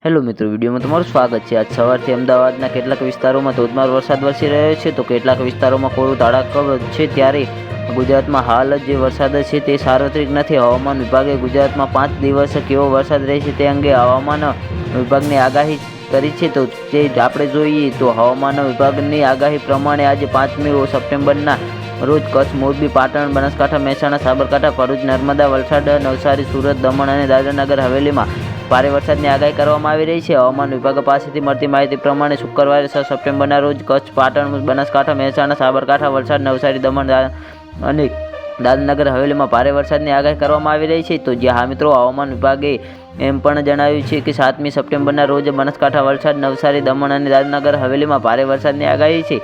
Hello મિત્રો, વિડીયોમાં તમારું સ્વાગત છે। આજ સવારથી અમદાવાદના કેટલાક વિસ્તારોમાં ધોધમાર વરસાદ વરસી રહ્યો છે, તો કેટલાક વિસ્તારોમાં કોરું ધારાકર છે। ત્યારે ગુજરાતમાં હાલ જે વરસાદ છે તે સાર્વત્રિક નથી। હવામાન વિભાગે ગુજરાતમાં 5 દિવસ કેવો વરસાદ રહેશે તે અંગે હવામાન વિભાગની આગાહી કરી છે। તો તે આપણે જોઈએ તો હવામાન વિભાગની આગાહી પ્રમાણે આજે 5મી સપ્ટેમ્બરના રોજ કચ્છ, મોરબી, પાટણ, બનાસકાંઠા, મહેસાણા, સાબરકાંઠા, ભરૂચ, નર્મદા, વલસાડ, નવસારી, સુરત, દમણ અને દાદરાનગર હવેલીમાં ભારે વરસાદની આગાહી કરવામાં આવી રહી છે। હવામાન વિભાગ પાસેથી મળતી માહિતી પ્રમાણે શુક્રવારે 6 સપ્ટેમ્બરના રોજ કચ્છ, પાટણ, બનાસકાંઠા, મહેસાણા, સાબરકાંઠા, વલસાડ, નવસારી, દમણ અને દાદરાનગર હવેલીમાં ભારે વરસાદની આગાહી કરવામાં આવી રહી છે। તો જ્યાં મિત્રો હવામાન વિભાગે એમ પણ જણાવ્યું છે કે 7મી સપ્ટેમ્બરના રોજ બનાસકાંઠા, વલસાડ, નવસારી, દમણ અને દાદરાનગર હવેલીમાં ભારે વરસાદની આગાહી છે।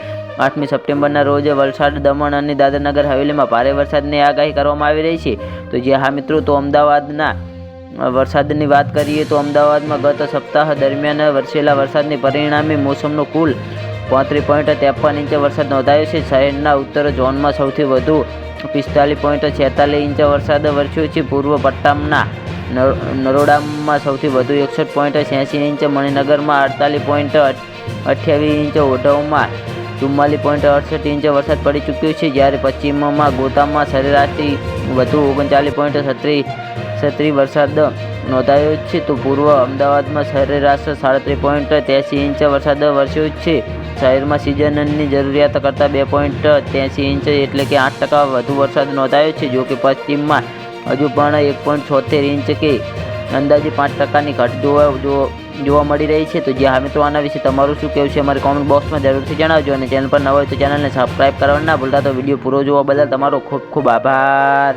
8મી સપ્ટેમ્બરના રોજ વલસાડ, દમણ અને દાદરાનગર હવેલીમાં ભારે વરસાદની આગાહી કરવામાં આવી રહી છે। તો જ્યાં મિત્રો તો અમદાવાદના વરસાદની વાત કરીએ તો અમદાવાદમાં ગત સપ્તાહ દરમિયાન વરસેલા વરસાદની પરિણામે મોસમનો કુલ 35.53 ઇંચ વરસાદ નોંધાયો છે। શહેરના ઉત્તર ઝોનમાં સૌથી વધુ 45.46 ઇંચ વરસાદ વરસ્યો છે। પૂર્વ પટ્ટાના નરોડામાં સૌથી વધુ 61.86 ઇંચ, મણિનગરમાં 48.28 ઇંચ, ઓઢવમાં 44.68 ઇંચ વરસાદ પડી ચૂક્યો છે। જ્યારે પશ્ચિમમાં ગોતામાં સરેરાશથી વધુ 39.36 વરસાદ નોંધાયો છે। તો પૂર્વ અમદાવાદમાં સરેરાશ 37.83 ઇંચ વરસાદ વરસ્યો છે। શહેરમાં સિઝનની જરૂરિયાત કરતાં 2.83 ઇંચ એટલે કે 8% વધુ વરસાદ નોંધાયો છે। જો કે પશ્ચિમમાં હજુ પણ 1.76 ઇંચ કે અંદાજે 5%ની ઘટ જોવા મળી રહી છે। તો જ્યાં મિત્રો આના વિશે તમારું શું કહેવું છે અમારી કોમેન્ટ બોક્સમાં જરૂરથી જણાવજો, અને ચેનલ પર નવા હોય તો ચેનલને સબસ્ક્રાઈબ કરવાનું ના ભૂલતા। તો વિડીયો પૂરો જોવા બદલ તમારો ખૂબ ખૂબ આભાર।